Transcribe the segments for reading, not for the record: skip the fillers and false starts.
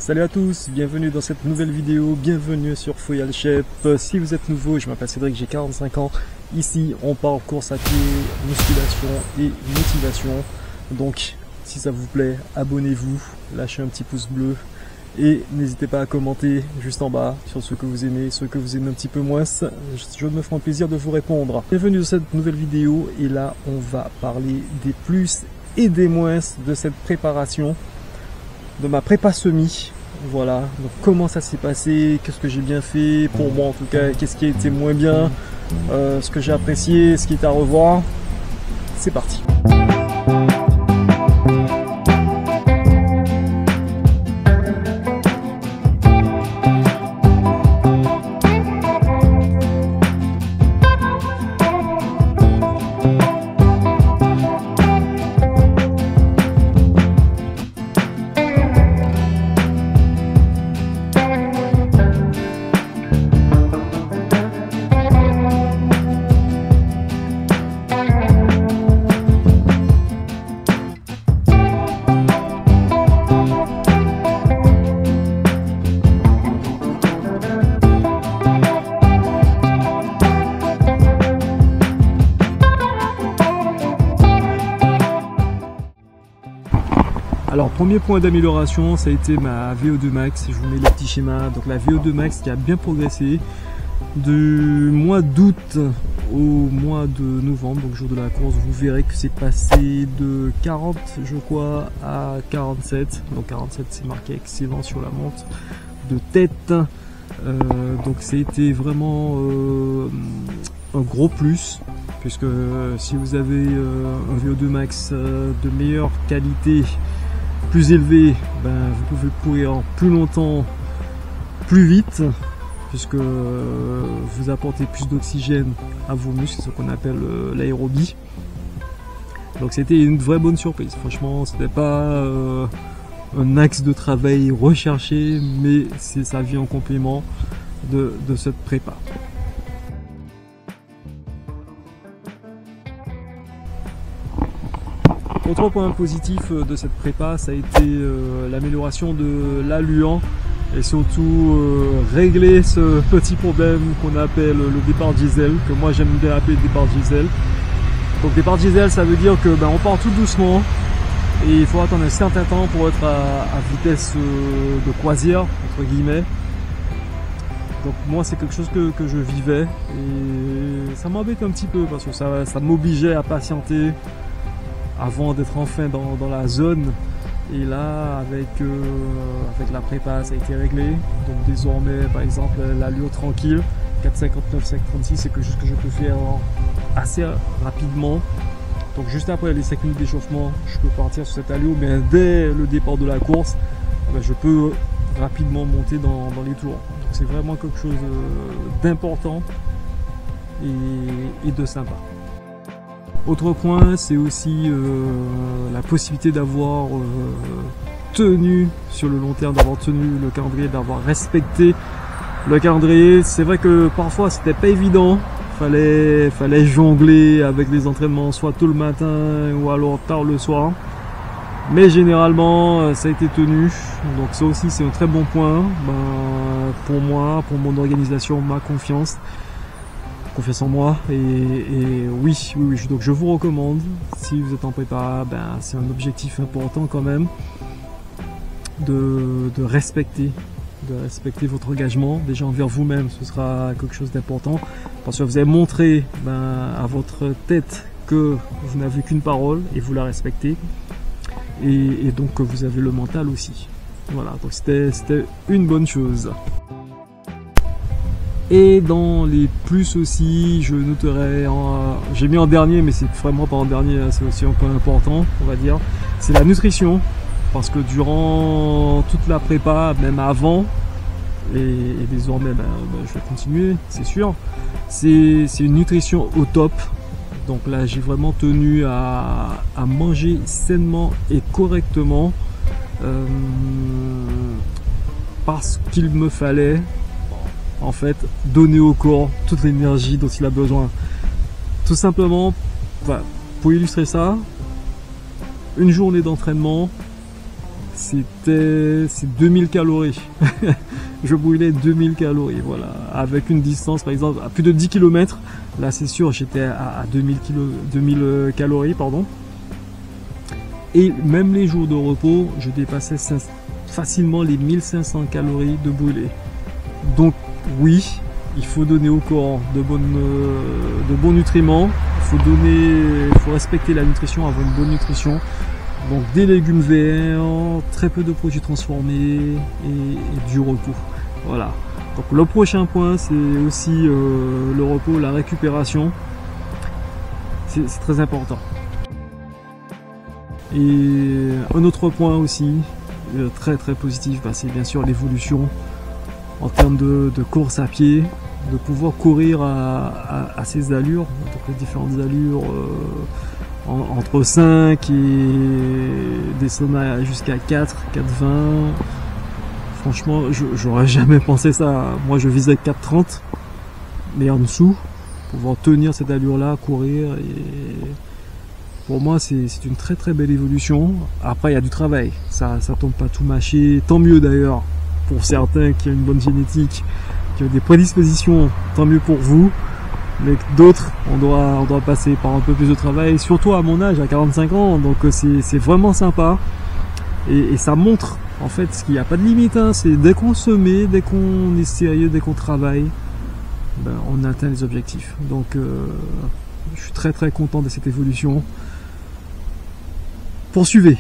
Salut à tous, bienvenue dans cette nouvelle vidéo, bienvenue sur Foyal Chef. Si vous êtes nouveau, je m'appelle Cédric, j'ai 45 ans. Ici, on parle course à pied, musculation et motivation. Donc, si ça vous plaît, abonnez-vous, lâchez un petit pouce bleu et n'hésitez pas à commenter juste en bas sur ce que vous aimez, ce que vous aimez un petit peu moins. Je me ferai un plaisir de vous répondre. Bienvenue dans cette nouvelle vidéo et là, on va parler des plus et des moins de cette préparation, de ma prépa semi. Voilà, donc comment ça s'est passé, qu'est-ce que j'ai bien fait, pour moi en tout cas, qu'est-ce qui a été moins bien, ce que j'ai apprécié, ce qui est à revoir. C'est parti. Alors premier point d'amélioration, ça a été ma VO2 max, je vous mets les petits schémas. Donc la VO2 max qui a bien progressé du mois d'août au mois de novembre, donc jour de la course, vous verrez que c'est passé de 40 je crois à 47, donc 47 c'est marqué excellent sur la montre de tête. Donc c'était vraiment un gros plus, puisque si vous avez un VO2 max de meilleure qualité, plus élevé, vous pouvez courir plus longtemps, plus vite, puisque vous apportez plus d'oxygène à vos muscles, ce qu'on appelle l'aérobie. Donc c'était une vraie bonne surprise. Franchement, c'était pas un axe de travail recherché, mais ça vient en complément de cette prépa. Autre point positif de cette prépa, ça a été l'amélioration de l'allure et surtout régler ce petit problème qu'on appelle le départ diesel, que moi j'aime bien appeler le départ diesel. Donc départ diesel, ça veut dire que on part tout doucement et il faut attendre un certain temps pour être à vitesse de croisière entre guillemets. Donc moi c'est quelque chose que je vivais et ça m'embête un petit peu parce que ça m'obligeait à patienter avant d'être enfin dans la zone. Et là avec la prépa ça a été réglé, donc désormais par exemple l'allure tranquille 4,59, 5,36 c'est quelque chose que je peux faire assez rapidement. Donc juste après les 5 minutes d'échauffement je peux partir sur cette allure, mais dès le départ de la course je peux rapidement monter dans les tours. Donc c'est vraiment quelque chose d'important et de sympa. Autre point, c'est aussi la possibilité d'avoir tenu sur le long terme, d'avoir tenu le calendrier, d'avoir respecté le calendrier. C'est vrai que parfois c'était pas évident, fallait jongler avec les entraînements soit tôt le matin ou alors tard le soir. Mais généralement ça a été tenu, donc ça aussi c'est un très bon point pour moi, pour mon organisation, ma confiance en moi et oui, donc je vous recommande, si vous êtes en prépa, c'est un objectif important quand même de respecter votre engagement déjà envers vous-même. Ce sera quelque chose d'important parce que vous avez montré à votre tête que vous n'avez qu'une parole et vous la respectez et donc que vous avez le mental aussi. Voilà, donc c'était une bonne chose. Et dans les plus aussi, je noterai, j'ai mis en dernier, mais c'est vraiment pas en dernier, c'est aussi un peu important, on va dire, c'est la nutrition. Parce que durant toute la prépa, même avant, et désormais je vais continuer, c'est sûr, c'est une nutrition au top. Donc là j'ai vraiment tenu à manger sainement et correctement, parce qu'il me fallait en fait donner au corps toute l'énergie dont il a besoin. Tout simplement, pour illustrer ça, une journée d'entraînement, c'est 2000 calories. Je brûlais 2000 calories, voilà. Avec une distance, par exemple, à plus de 10 km. Là, c'est sûr, j'étais à 2000 calories, pardon. Et même les jours de repos, je dépassais facilement les 1500 calories de brûlé. Donc, oui, il faut donner au corps de bons nutriments. Il faut respecter la nutrition, avoir une bonne nutrition. Donc des légumes verts, très peu de produits transformés et du repos. Voilà. Donc le prochain point, c'est aussi le repos, la récupération. C'est très important. Et un autre point aussi, très positif, c'est bien sûr l'évolution en termes de course à pied, de pouvoir courir à ces allures, donc les différentes allures entre 5 et descendre jusqu'à 4, 4,20. Franchement, j'aurais jamais pensé ça. Moi, je visais 4,30, mais en dessous, pouvoir tenir cette allure-là, courir. Et pour moi, c'est une très belle évolution. Après, il y a du travail. Ça tombe pas tout mâché. Tant mieux d'ailleurs pour certains qui ont une bonne génétique, qui ont des prédispositions. Tant mieux pour vous. Mais d'autres, on doit passer par un peu plus de travail, surtout à mon âge, à 45 ans, donc c'est vraiment sympa. Et ça montre, en fait, qu'il n'y a pas de limite, hein. C'est dès qu'on se met, dès qu'on est sérieux, dès qu'on travaille, on atteint les objectifs. Donc, je suis très content de cette évolution. Poursuivez.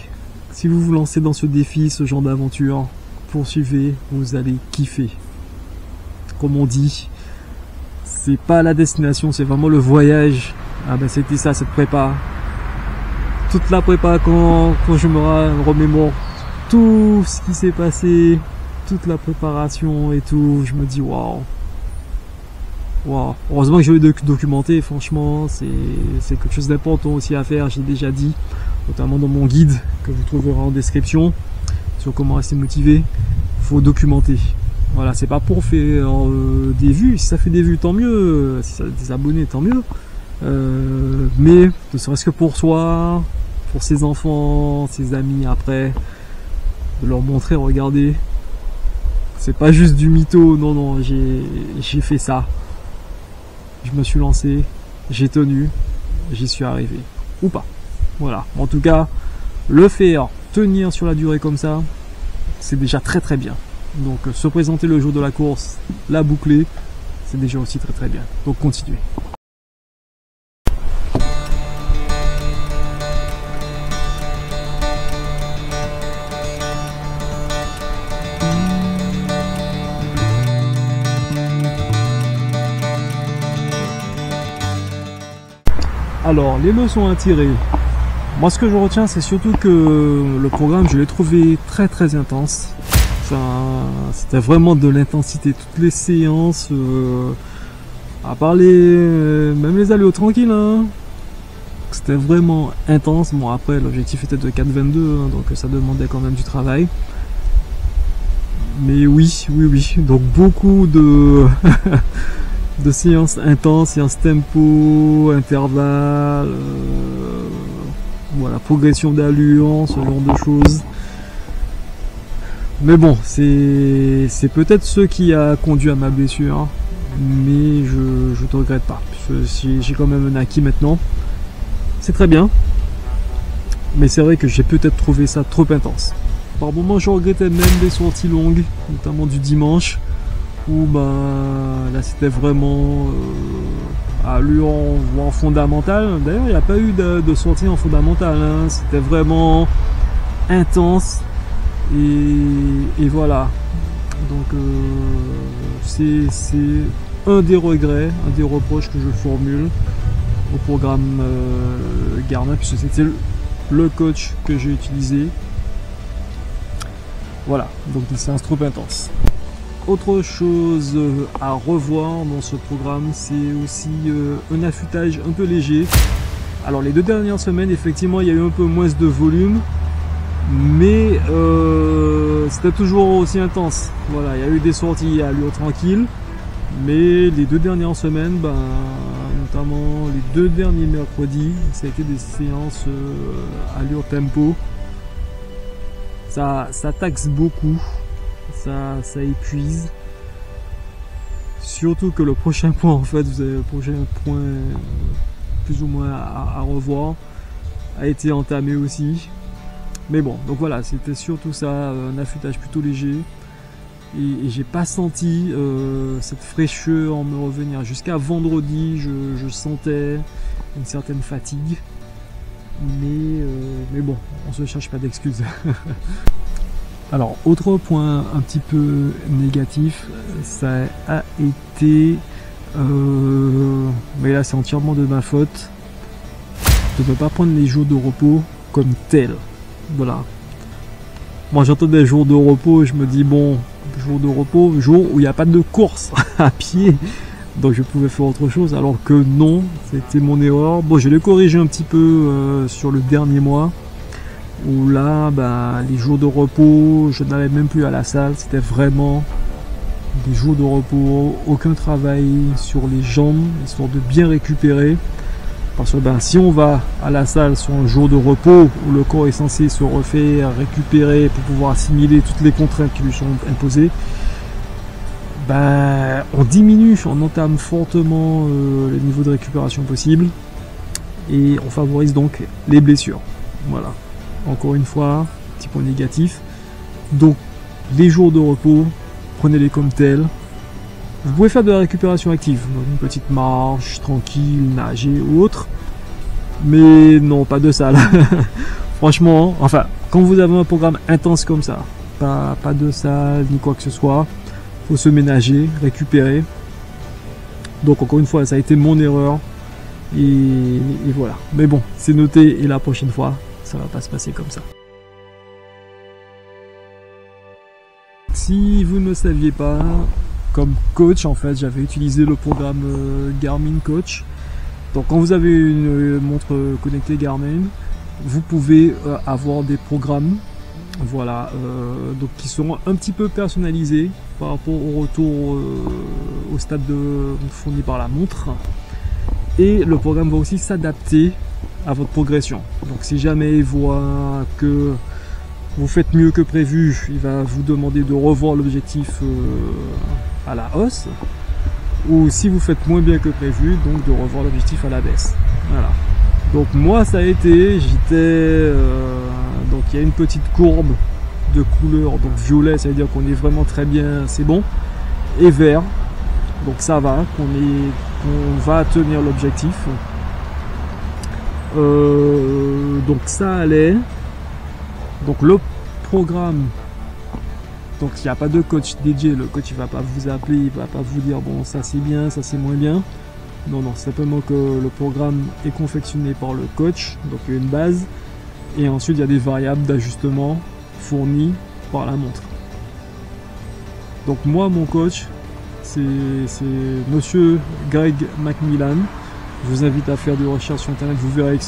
Si vous vous lancez dans ce défi, ce genre d'aventure, poursuivez, vous allez kiffer. Comme on dit, c'est pas la destination, c'est vraiment le voyage. C'était ça, cette prépa. Toute la prépa, quand je me remémore tout ce qui s'est passé, toute la préparation et tout, je me dis waouh. Heureusement que j'ai documenté, franchement, c'est quelque chose d'important aussi à faire, j'ai déjà dit, notamment dans mon guide que vous trouverez en description sur comment rester motivé. Faut documenter. Voilà, c'est pas pour faire des vues. Si ça fait des vues, tant mieux. Si ça fait des abonnés, tant mieux. Mais ne serait-ce que pour soi, pour ses enfants, ses amis après, de leur montrer, regardez, c'est pas juste du mytho. Non, j'ai fait ça. Je me suis lancé, j'ai tenu, j'y suis arrivé. Ou pas. Voilà. En tout cas, le faire, tenir sur la durée comme ça, c'est déjà très bien. Donc se présenter le jour de la course, la boucler, c'est déjà aussi très bien. Donc continuez. Alors, les leçons à tirer. Moi, ce que je retiens, c'est surtout que le programme, je l'ai trouvé très intense. C'était vraiment de l'intensité, toutes les séances, à parler, même les allures tranquilles, hein. C'était vraiment intense. Bon, après, l'objectif était de 4,22, hein, donc ça demandait quand même du travail. Mais oui. Donc beaucoup de de séances intenses, séances tempo, intervalles, voilà, progression d'allure, ce genre de choses. Mais bon, c'est peut-être ce qui a conduit à ma blessure, mais je ne regrette pas, puisque j'ai quand même un acquis maintenant. C'est très bien, mais c'est vrai que j'ai peut-être trouvé ça trop intense. Par moments, je regrettais même des sorties longues, notamment du dimanche, où là c'était vraiment allure en fondamental. D'ailleurs, il n'y a pas eu de sortie en fondamental, hein. C'était vraiment intense. Et voilà, donc c'est un des regrets, un des reproches que je formule au programme Garmin, puisque c'était le coach que j'ai utilisé. Voilà, donc des séances trop intenses. Autre chose à revoir dans ce programme, c'est aussi un affûtage un peu léger. Alors les 2 dernières semaines, effectivement, il y a eu un peu moins de volume, mais c'était toujours aussi intense. Voilà, il y a eu des sorties à allure tranquille, mais les 2 dernières semaines, notamment les 2 derniers mercredis, ça a été des séances allure tempo. ça taxe beaucoup, ça épuise. Surtout que le prochain point, en fait, vous avez le prochain point plus ou moins à revoir, a été entamé aussi. Mais bon, donc voilà, c'était surtout ça, un affûtage plutôt léger. Et j'ai pas senti cette fraîcheur me revenir. Jusqu'à vendredi, je sentais une certaine fatigue. Mais bon, on se cherche pas d'excuses. Alors, autre point un petit peu négatif, ça a été... mais là, c'est entièrement de ma faute. Je ne peux pas prendre les jours de repos comme tel. Voilà. Moi, j'entends des jours de repos et je me dis, bon, jour de repos, jour où il n'y a pas de course à pied. Donc, je pouvais faire autre chose. Alors que non, c'était mon erreur. Bon, je l'ai corrigé un petit peu sur le dernier mois. Où là, bah, les jours de repos, je n'allais même plus à la salle. C'était vraiment des jours de repos, aucun travail sur les jambes, histoire de bien récupérer. Parce que ben, si on va à la salle sur un jour de repos, où le corps est censé se refaire, récupérer pour pouvoir assimiler toutes les contraintes qui lui sont imposées, ben, on diminue, on entame fortement le niveau de récupération possible. Et on favorise donc les blessures. Voilà. Encore une fois, petit point négatif. Donc, les jours de repos, prenez-les comme tels. Vous pouvez faire de la récupération active, donc une petite marche, tranquille, nager ou autre. Mais non, pas de salle. Franchement, enfin, quand vous avez un programme intense comme ça, pas de salle ni quoi que ce soit, faut se ménager, récupérer. Donc encore une fois, ça a été mon erreur. Et voilà. Mais bon, c'est noté et la prochaine fois, ça va pas se passer comme ça. Si vous ne saviez pas, comme coach, en fait, j'avais utilisé le programme Garmin Coach. Donc quand vous avez une montre connectée Garmin, vous pouvez avoir des programmes, voilà, donc qui seront un petit peu personnalisés par rapport au retour au stade fourni par la montre. Et le programme va aussi s'adapter à votre progression. Donc si jamais il voit que vous faites mieux que prévu, il va vous demander de revoir l'objectif à la hausse. Ou si vous faites moins bien que prévu, donc de revoir l'objectif à la baisse. Voilà. Donc moi ça a été, donc il y a une petite courbe de couleur, donc violet, ça veut dire qu'on est vraiment très bien, c'est bon, et vert, donc ça va, qu'on va tenir l'objectif. Donc ça allait. Donc le programme, donc il n'y a pas de coach dédié, le coach il va pas vous appeler, il va pas vous dire bon ça c'est bien, ça c'est moins bien. Non, simplement que le programme est confectionné par le coach, donc il y a une base, et ensuite il y a des variables d'ajustement fournies par la montre. Donc moi mon coach c'est monsieur Greg Macmillan. Je vous invite à faire des recherches sur internet, vous verrez que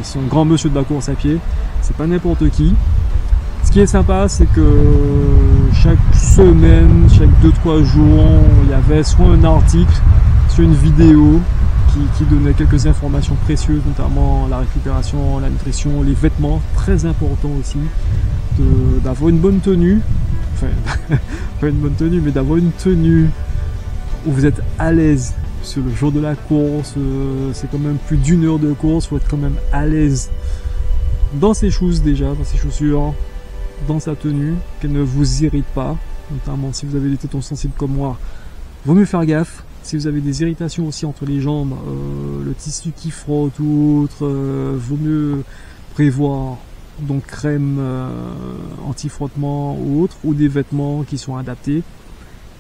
c'est un grand monsieur de la course à pied, c'est pas n'importe qui. Ce qui est sympa, c'est que chaque semaine, chaque 2-3 jours, il y avait soit un article, soit une vidéo qui donnait quelques informations précieuses, notamment la récupération, la nutrition, les vêtements, très important aussi, d'avoir une bonne tenue, enfin, pas une bonne tenue, mais d'avoir une tenue où vous êtes à l'aise. Sur le jour de la course, c'est quand même plus d'1 heure de course, il faut être quand même à l'aise dans ses choses déjà, dans ses chaussures, dans sa tenue, qu'elle ne vous irrite pas, notamment si vous avez des tétons sensibles comme moi, vaut mieux faire gaffe. Si vous avez des irritations aussi entre les jambes, le tissu qui frotte ou autre, vaut mieux prévoir donc crème anti-frottement ou autre, ou des vêtements qui sont adaptés,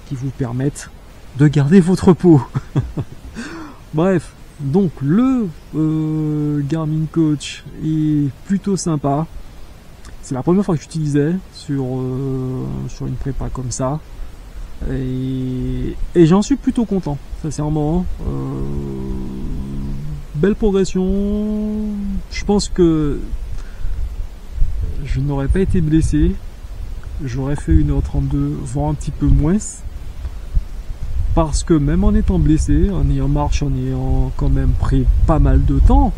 qui vous permettent de garder votre peau. Bref, donc le Garmin Coach est plutôt sympa. C'est la première fois que j'utilisais sur une prépa comme ça. Et j'en suis plutôt content, sincèrement. Belle progression. Je pense que je n'aurais pas été blessé. J'aurais fait 1h32, voire un petit peu moins. Parce que même en étant blessé, en ayant marché, en ayant quand même pris pas mal de temps,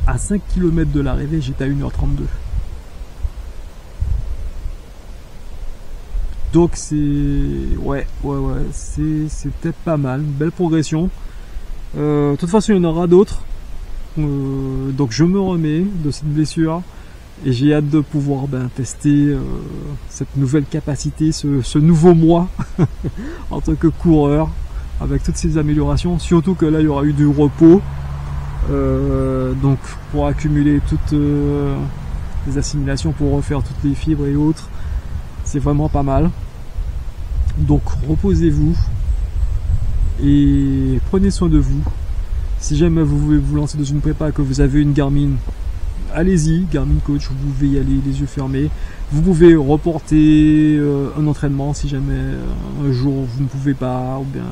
à 5 km de l'arrivée, j'étais à 1h32. Donc ouais, c'était pas mal, une belle progression. De toute façon, il y en aura d'autres. Donc je me remets de cette blessure et j'ai hâte de pouvoir tester cette nouvelle capacité, ce nouveau moi en tant que coureur, avec toutes ces améliorations. Surtout que là, il y aura eu du repos. Donc pour accumuler toutes les assimilations, pour refaire toutes les fibres et autres, c'est vraiment pas mal. Donc reposez-vous et prenez soin de vous. Si jamais vous voulez vous lancer dans une prépa, que vous avez une Garmin, allez-y, Garmin Coach, vous pouvez y aller les yeux fermés. Vous pouvez reporter un entraînement si jamais un jour vous ne pouvez pas, ou bien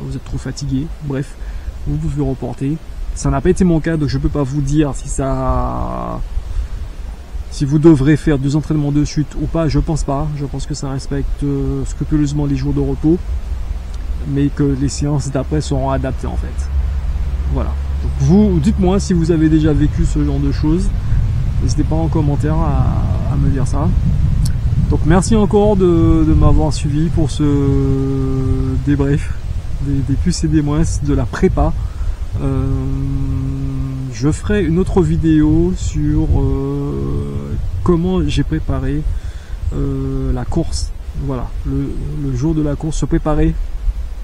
vous êtes trop fatigué. Bref, vous pouvez reporter. Ça n'a pas été mon cas, donc je peux pas vous dire si vous devrez faire 2 entraînements de suite ou pas. Je pense pas. Je pense que ça respecte scrupuleusement les jours de repos, mais que les séances d'après seront adaptées en fait. Voilà. Donc vous, dites-moi si vous avez déjà vécu ce genre de choses. N'hésitez pas en commentaire à me dire ça. Donc merci encore de m'avoir suivi pour ce débrief des plus et des moins de la prépa. Je ferai une autre vidéo sur comment j'ai préparé la course. Voilà, le jour de la course, se préparer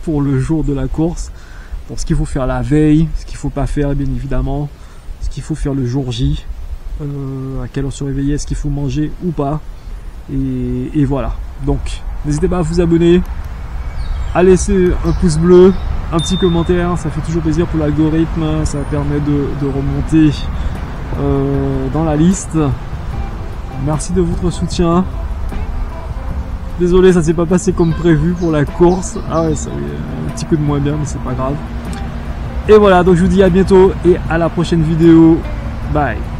pour le jour de la course. Pour ce qu'il faut faire la veille, ce qu'il faut pas faire bien évidemment, ce qu'il faut faire le jour J, à quelle heure se réveiller, ce qu'il faut manger ou pas, et voilà. Donc n'hésitez pas à vous abonner, à laisser un pouce bleu, un petit commentaire, ça fait toujours plaisir pour l'algorithme, ça permet de remonter dans la liste. Merci de votre soutien. Désolé, ça s'est pas passé comme prévu pour la course. Ah ouais, ça un petit coup de moins bien, mais c'est pas grave. Et voilà, donc je vous dis à bientôt et à la prochaine vidéo. Bye.